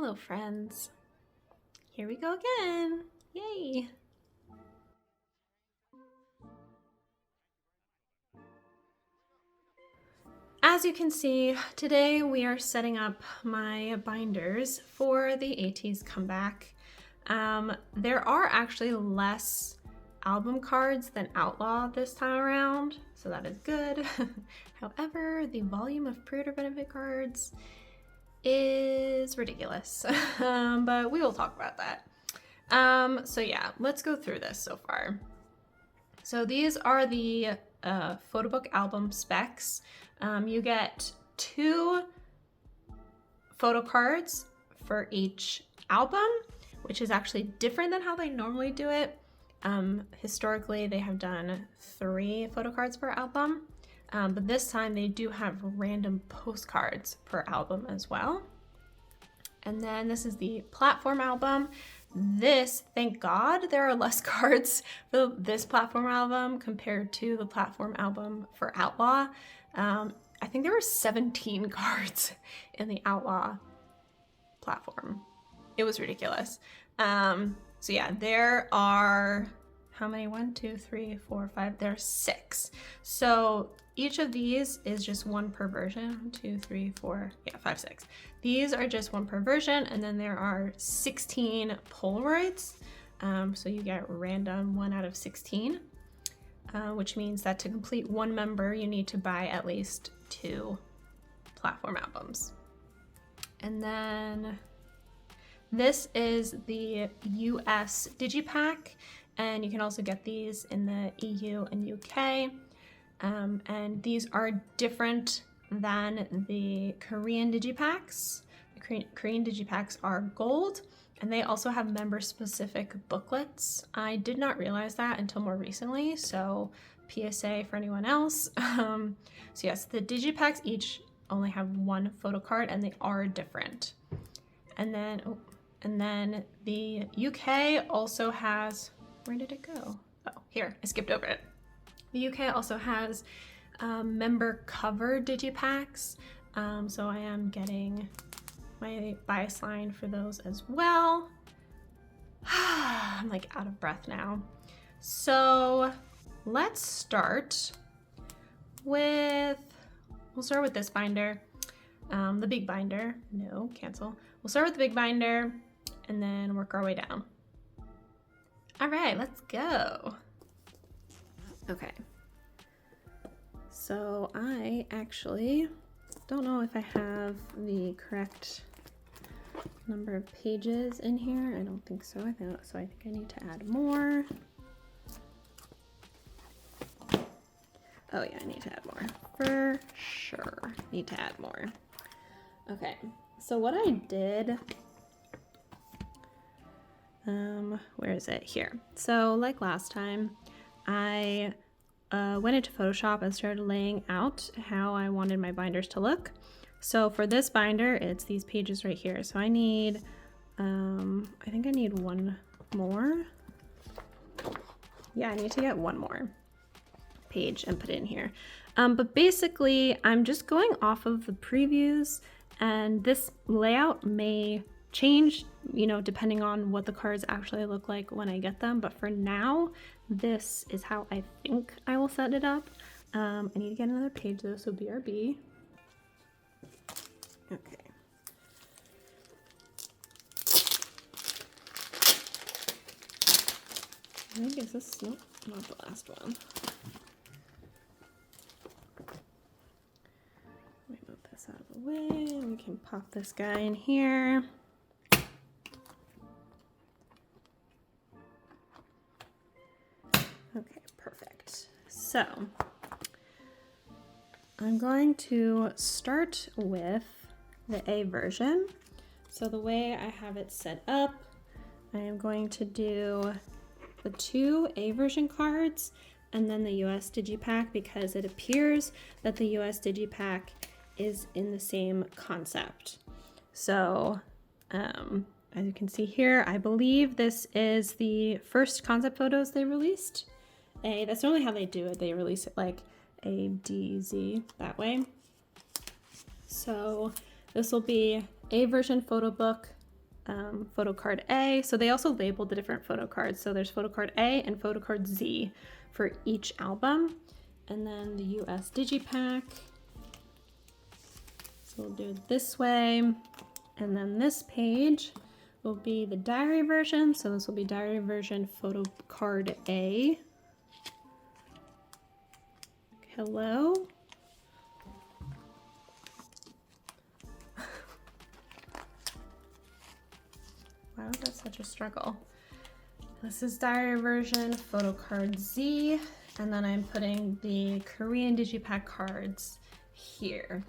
Hello friends, here we go again, yay! As you can see, today we are setting up my binders for the ATEEZ comeback. There are actually less album cards than Outlaw this time around, so that is good. However, the volume of pre-order benefit cards is ridiculous, but we will talk about that. So yeah, let's go through this so far. So these are the photo book album specs. You get 2 photo cards for each album, which is actually different than how they normally do it. Historically, they have done 3 photo cards per album. But this time they do have random postcards per album as well. And then this is the platform album. This, thank God, there are less cards for this platform album compared to the platform album for Outlaw. I think there were 17 cards in the Outlaw platform. It was ridiculous. So yeah, there are, how many? 1, 2, 3, 4, 5, there's 6. So each of these is just 1 per version. 1, 2, 3, 4, yeah, 5, 6. These are just 1 per version, and then there are 16 Polaroids. So you get random 1 out of 16, which means that to complete 1 member, you need to buy at least 2 platform albums. And then this is the US Digipack, and you can also get these in the EU and UK. And these are different than the Korean Digipacks. The Korean Digipacks are gold, and they also have member-specific booklets. I did not realize that until more recently, so PSA for anyone else. So yes, the Digipacks each only have 1 photo card, and they are different. And then the UK also has, where did it go? Oh, here, I skipped over it. The UK also has member cover digipacks, so I am getting my bias line for those as well. I'm like out of breath now. So let's start with, we'll start with this binder, the big binder. No, cancel. We'll start with the big binder and then work our way down. All right, let's go. Okay, so I actually don't know if I have the correct number of pages in here. I don't think so. I think I need to add more. Oh yeah, I need to add more for sure. Need to add more. Okay, so what I did, where is it? Here. So like last time, I went into Photoshop and started laying out how I wanted my binders to look. So for this binder, it's these pages right here. So I need, I think I need 1 more. Yeah, I need to get 1 more page and put it in here. But basically, I'm just going off of the previews, and this layout may change, you know, depending on what the cards actually look like when I get them. But for now, this is how I think I will set it up. I need to get another page though, so BRB. Okay. I think is this, nope, not the last one. Let me move this out of the way. We can pop this guy in here. Okay, perfect. So I'm going to start with the A version. So the way I have it set up, I am going to do the 2 A version cards and then the US Digipack, because it appears that the US Digipack is in the same concept. So as you can see here, I believe this is the first concept photos they released. That's normally how they do it. They release it like A, D, Z, that way. So this will be A version photo book, photo card A. So they also labeled the different photo cards. So there's photo card A and photo card Z for each album. And then the US Digipack. So we'll do it this way. And then this page will be the diary version. So this will be diary version photo card A. Hello. Why was that such a struggle? This is diary version, photo card Z, and then I'm putting the Korean Digipack cards here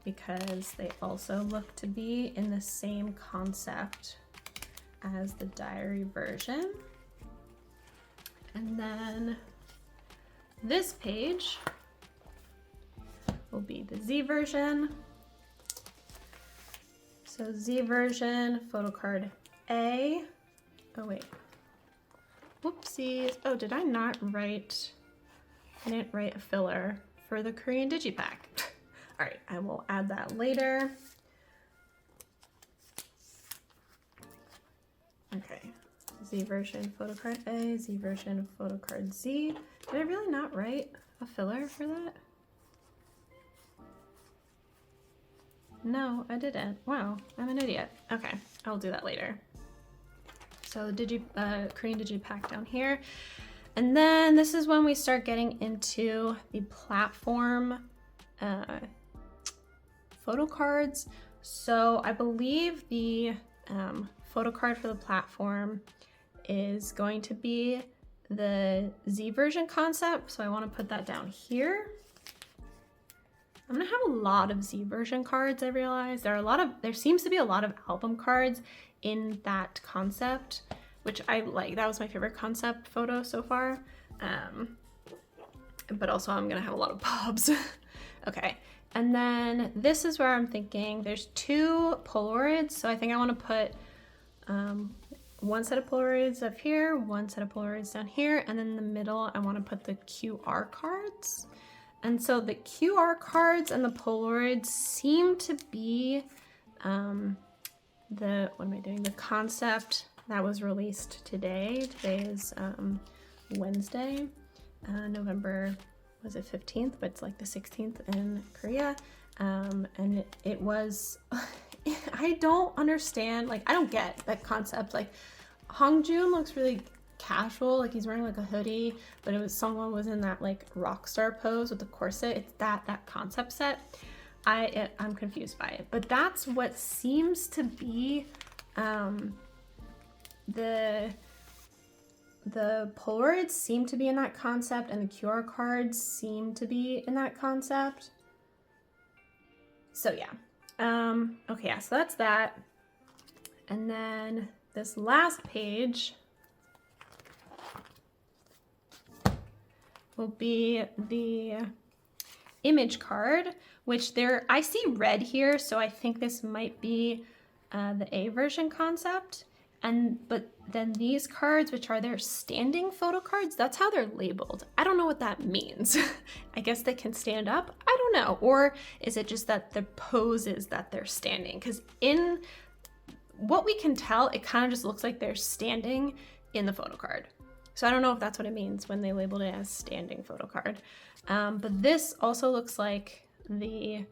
because they also look to be in the same concept as the diary version. And then this page will be the Z version. So Z version, photo card A. Oh wait, whoopsies. Oh, did I not write, I didn't write a filler for the Korean Digipack. All right, I will add that later. Okay, Z version, photo card A, Z version, photo card Z. Did I really not write a filler for that? No, I didn't. Wow, I'm an idiot. Okay, I'll do that later. So Korean Digipack down here. And then this is when we start getting into the platform photo cards. So I believe the photo card for the platform is going to be the Z version concept. So I want to put that down here. I'm gonna have a lot of Z version cards, I realize. There seems to be a lot of album cards in that concept, which I like. That was my favorite concept photo so far. But also I'm gonna have a lot of POBs. Okay, and then this is where I'm thinking there's 2 Polaroids. So I think I wanna put one set of Polaroids up here, one set of Polaroids down here, and then in the middle I wanna put the QR cards. And so the QR cards and the Polaroids seem to be the concept that was released today. Today is Wednesday, November, was it 15th? But it's like the 16th in Korea. And it was, I don't understand, like I don't get that concept. Like Hongjoon looks really casual, like he's wearing like a hoodie, but someone was in that like rock star pose with the corset. It's that concept set. I'm confused by it, but that's what seems to be the Polaroids seem to be in that concept, and the QR cards seem to be in that concept. So yeah, okay, yeah, so that's that. And then this last page will be the image card, which I see red here, so I think this might be the A version concept. But then these cards, which are their standing photo cards, that's how they're labeled. I don't know what that means. I guess they can stand up. I don't know. Or is it just that the pose is that they're standing? Because in what we can tell, it kind of just looks like they're standing in the photo card. So I don't know if that's what it means when they labeled it as standing photo card. But this also looks like the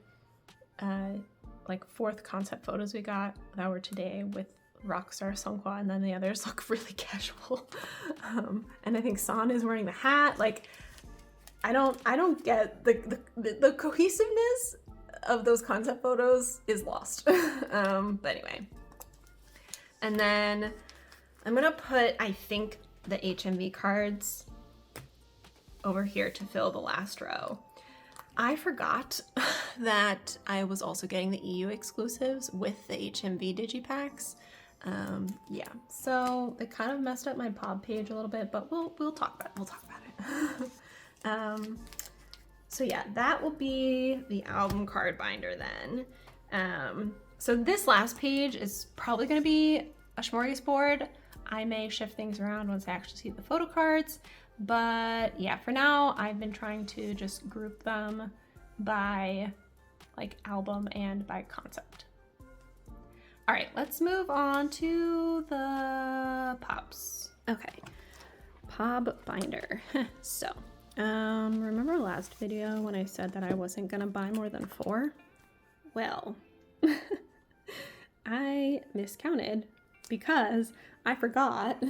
like 4th concept photos we got that were today with Rockstar Seonghwa, and then the others look really casual. And I think San is wearing the hat. Like I don't get the cohesiveness of those concept photos is lost. But anyway, and then I'm gonna put, I think, the HMV cards over here to fill the last row. I forgot that I was also getting the EU exclusives with the HMV digipacks. Yeah, so it kind of messed up my POB page a little bit, but we'll talk about it. We'll talk about it. So yeah, that will be the album card binder then. So this last page is probably going to be a smorgasbord. I may shift things around once I actually see the photo cards, but yeah, for now I've been trying to just group them by like album and by concept. All right, let's move on to the POBs. Okay, POB binder. So, remember last video when I said that I wasn't gonna buy more than 4? Well, I miscounted because I forgot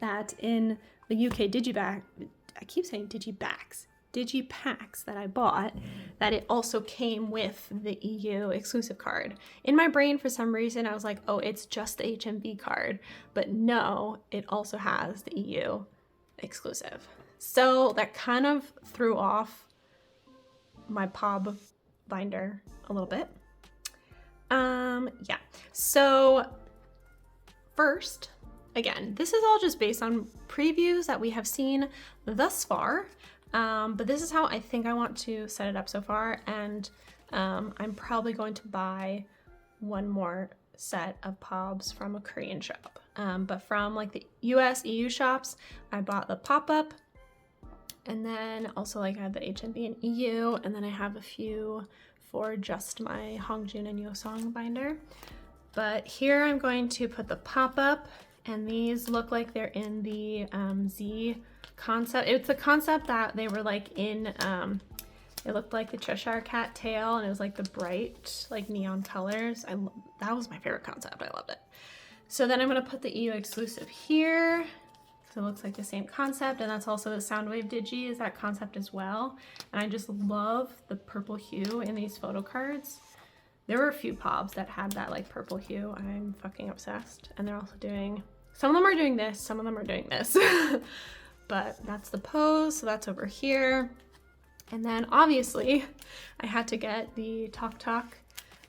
that in the UK Digiback, I keep saying Digipacks that I bought, that it also came with the EU exclusive card. In my brain, for some reason, I was like, oh, it's just the HMV card. But no, it also has the EU exclusive. So that kind of threw off my POB binder a little bit. Yeah, so first, again, this is all just based on previews that we have seen thus far. But this is how I think I want to set it up so far, and I'm probably going to buy one more set of POBs from a Korean shop. But from like the US, EU shops, I bought the pop-up, and then also like I have the HMB and EU, and then I have a few for just my Hongjun and Yosong binder. But here I'm going to put the pop-up, and these look like they're in the Z concept. It's a concept that they were like in, it looked like the Cheshire Cat tail, and it was like the bright like neon colors. That was my favorite concept. I loved it. So then I'm going to put the EU exclusive here, so it looks like the same concept, and that's also the Soundwave Digi is that concept as well. And I just love the purple hue in these photo cards. There were a few POBs that had that like purple hue. I'm fucking obsessed. And they're also doing, some of them are doing this, some of them are doing this. But that's the pose, so that's over here. And then obviously I had to get the Tok Tok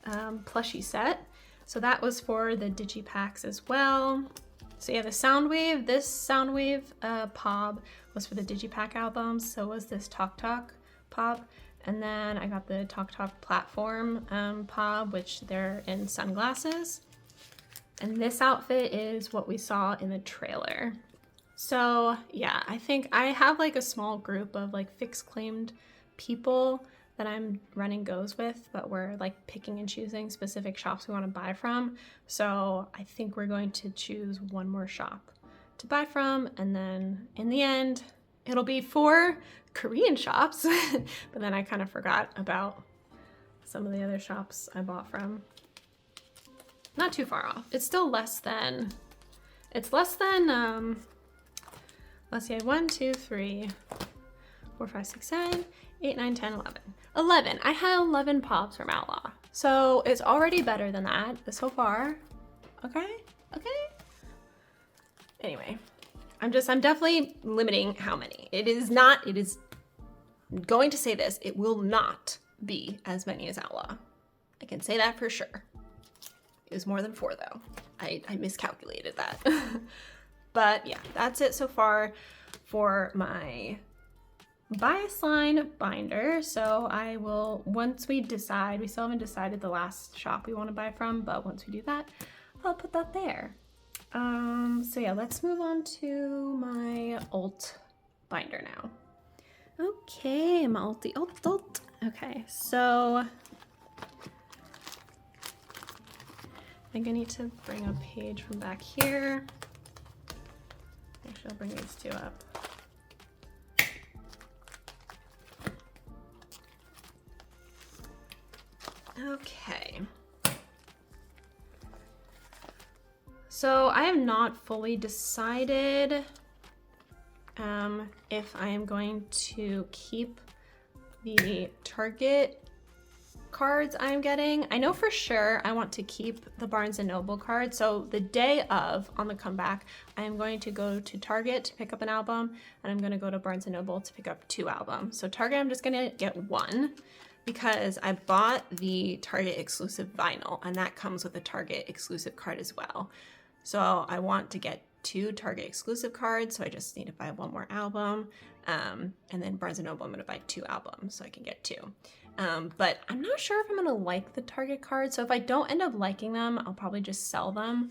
plushie set. So that was for the Digipacks as well. So yeah, the Soundwave, this Soundwave POB was for the Digipack albums. So was this Tok Tok POB. And then I got the Tok Tok platform POB, which they're in sunglasses. And this outfit is what we saw in the trailer. So yeah, I think I have like a small group of like fixed claimed people that I'm running goes with, but we're like picking and choosing specific shops we want to buy from. So I think we're going to choose one more shop to buy from, and then in the end, it'll be 4 Korean shops. But then I kind of forgot about some of the other shops I bought from. Not too far off. It's still less than, it's less than, let's see, 1, 2, 3, 4, 5, 6, 7, 8, 9, 10, 11. 11. I had 11 POBs from Outlaw. So it's already better than that so far. Okay? Okay? Anyway, I'm definitely limiting how many. It is, I'm going to say this, it will not be as many as Outlaw. I can say that for sure. It was more than 4 though. I miscalculated that. But yeah, that's it so far for my bias line binder. So I will, once we decide, we still haven't decided the last shop we want to buy from, but once we do that, I'll put that there. So yeah, let's move on to my alt binder now. Okay, my alt. Okay, so I think I need to bring a page from back here. Actually, I'll bring these 2 up. Okay. So I have not fully decided if I am going to keep the Target cards I'm getting. I know for sure I want to keep the Barnes & Noble card. So the day of, on the comeback, I am going to go to Target to pick up an album, and I'm going to go to Barnes & Noble to pick up 2 albums. So Target, I'm just going to get 1 because I bought the Target exclusive vinyl, and that comes with a Target exclusive card as well. So I want to get 2 Target exclusive cards, so I just need to buy 1 more album. And then Barnes & Noble, I'm going to buy 2 albums so I can get 2. But I'm not sure if I'm gonna like the Target cards, so if I don't end up liking them, I'll probably just sell them.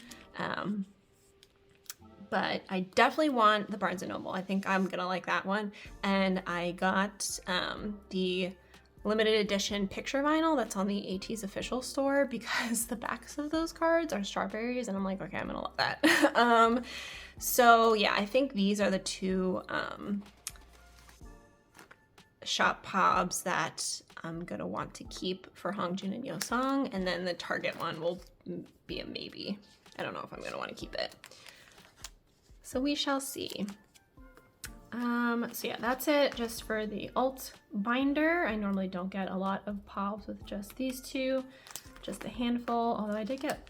But I definitely want the Barnes & Noble. I think I'm gonna like that one. And I got the limited edition picture vinyl that's on the ATEEZ official store, because the backs of those cards are strawberries and I'm like, okay, I'm gonna love that. So yeah, I think these are the two shop POBs that I'm gonna want to keep for Hongjun and Yeosang, and then the Target one will be a maybe. I don't know if I'm gonna want to keep it. So we shall see. So yeah, that's it just for the alt binder. I normally don't get a lot of POBs with just these two, just a handful, although I did get,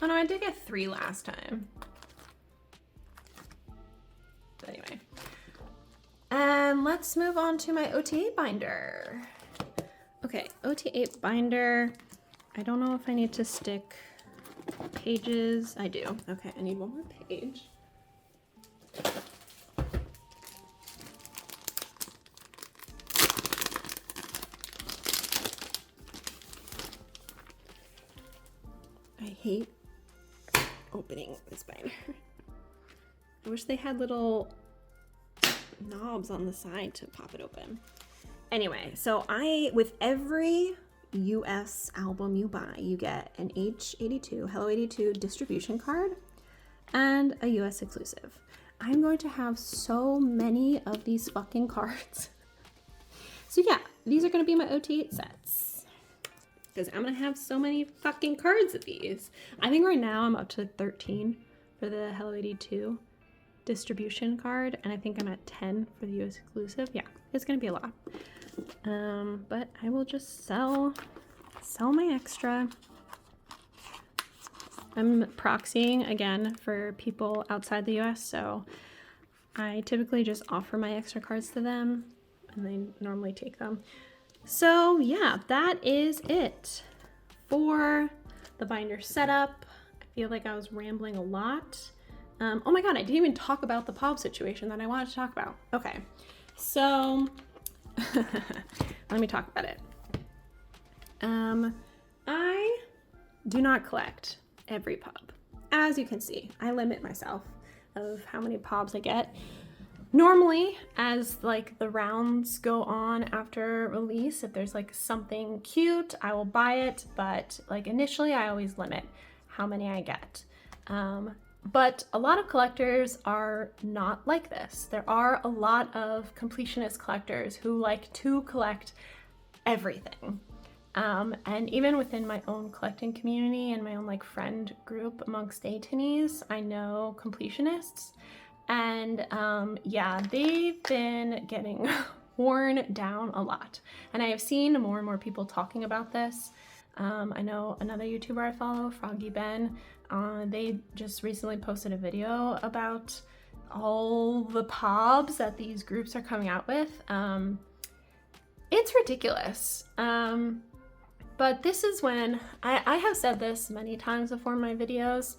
oh no, I did get 3 last time. But anyway, and let's move on to my OT8 binder. Okay, OT8 binder. I don't know if I need to stick pages. I do. Okay, I need one more page. I hate opening this binder. I wish they had little knobs on the side to pop it open. Anyway, so with every US album you buy, you get an H82, Hello 82 distribution card and a US exclusive. I'm going to have so many of these fucking cards. So yeah, these are going to be my OT8 sets, because I'm going to have so many fucking cards of these. I think right now I'm up to 13 for the Hello 82 distribution card, and I think I'm at 10 for the US exclusive. Yeah, it's going to be a lot. But I will just sell my extra. I'm proxying again for people outside the US, so I typically just offer my extra cards to them and they normally take them. So yeah, that is it for the binder setup. I feel like I was rambling a lot. Oh my god, I didn't even talk about the POB situation that I wanted to talk about. Okay, so let me talk about it. I do not collect every POB. As you can see, I limit myself of how many POBs I get. Normally, as like the rounds go on after release, if there's like something cute, I will buy it, but like initially I always limit how many I get. But a lot of collectors are not like this. There are a lot of completionist collectors who like to collect everything. And even within my own collecting community and my own like friend group amongst ATINYs, I know completionists, and yeah, they've been getting worn down a lot. And I have seen more and more people talking about this. I know another YouTuber I follow, Froggy Ben, they just recently posted a video about all the POBs that these groups are coming out with. It's ridiculous. But this is when, I have said this many times before in my videos,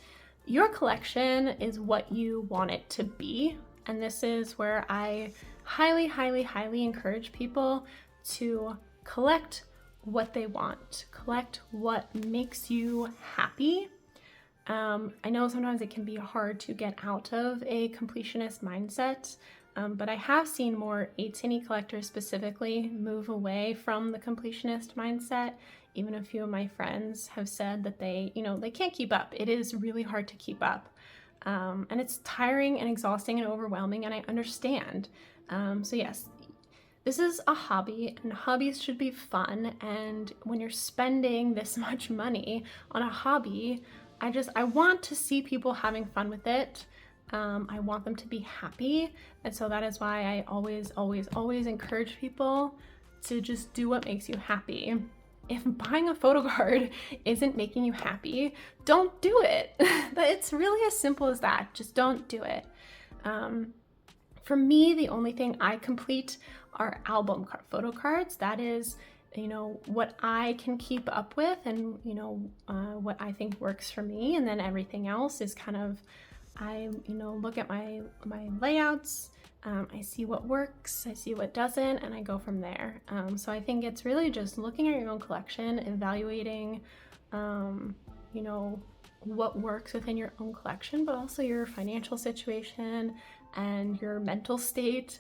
your collection is what you want it to be. And this is where I highly, highly, highly encourage people to collect what they want, collect what makes you happy. I know sometimes it can be hard to get out of a completionist mindset, but I have seen more ATINY collectors specifically move away from the completionist mindset. Even a few of my friends have said that they can't keep up. It is really hard to keep up. And it's tiring and exhausting and overwhelming, and I understand. So yes, this is a hobby, and hobbies should be fun. And when you're spending this much money on a hobby, I want to see people having fun with it. I want them to be happy. And so that is why I always, always, always encourage people to just do what makes you happy. If buying a photo card isn't making you happy, don't do it. It's really as simple as that. Just don't do it. For me, the only thing I complete are album photo cards. That is, what I can keep up with, and what I think works for me. And then everything else is kind of, I look at my layouts. I see what works, I see what doesn't, and I go from there. So I think it's really just looking at your own collection, evaluating, what works within your own collection, but also your financial situation and your mental state.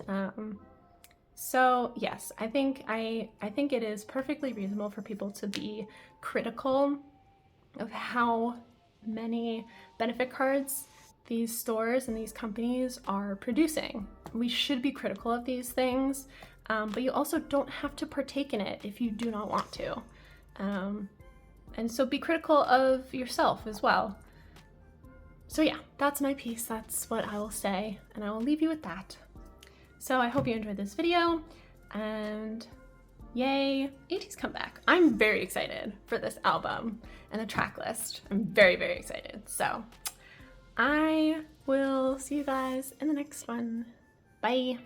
So yes, I think it is perfectly reasonable for people to be critical of how many benefit cards these stores and these companies are producing. We should be critical of these things, but you also don't have to partake in it if you do not want to. And so be critical of yourself as well. So yeah, that's my piece. That's what I will say, and I will leave you with that. So I hope you enjoyed this video, and yay, ATEEZ come back. I'm very excited for this album and the track list. I'm very, very excited. So I will see you guys in the next one. Bye.